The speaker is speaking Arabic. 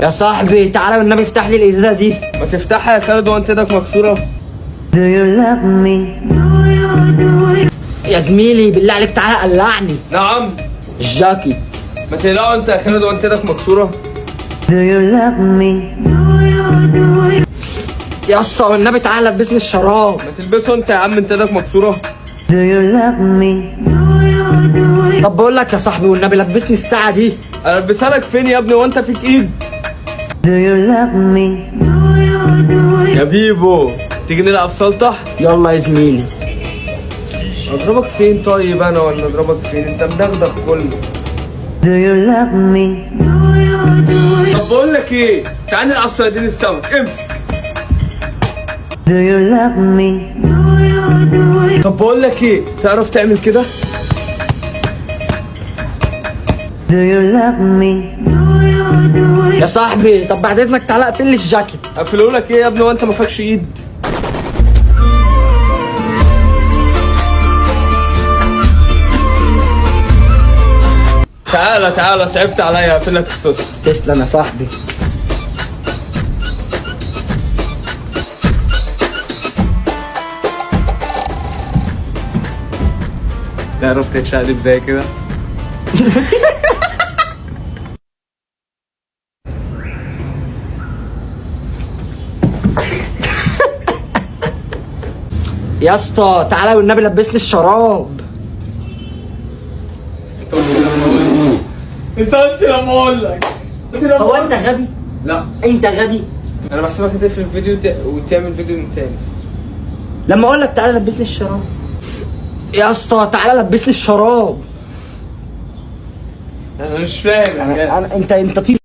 يا صاحبي تعالى والنبي افتح لي الازازه دي. ما تفتحها يا خالد وانت ايدك مكسوره. يا زميلي بالله عليك تعالى قلعني. نعم. الجاكيت. ما تقلقوا انت يا خالد وانت ايدك مكسوره. يا اسطى والنبي تعالى لبسني الشراب. ما تلبسه انت يا عم، انت ايدك مكسوره. طب بقول لك يا صاحبي والنبي لبسني الساعه دي. البسها لك فين يا ابني وانت فيك ايد؟ يا بيبو تيجي نلعب سلطه؟ يلا يا زميلي. اضربك فين طيب انا ولا اضربك فين؟ انت مدغدغ كله. طب بقول لك ايه، تعال نلعب صيادين السمك. امسك. طب بقول لك ايه، تعرف تعمل كده؟ يا صاحبي طب بعد اذنك تعالى اقفل لي الجاكيت. اقفله لك ايه يا ابني وانت ما فاكش ايد؟ تعالى تعالى، صعبت عليا اقفل لك السوسته. تسلم يا صاحبي. تعرف تتشقلب زي كده؟ يا اسطى تعالى والنبي لبسني الشراب. انت قلت لما اقول لك. هو انت غبي؟ لا انت غبي. انا بحسبك هتقفل الفيديو وتعمل فيديو من تاني. لما اقول لك تعالى لبسني الشراب. يا اسطى تعالى لبسني الشراب. انا مش فاهم. انت طيب.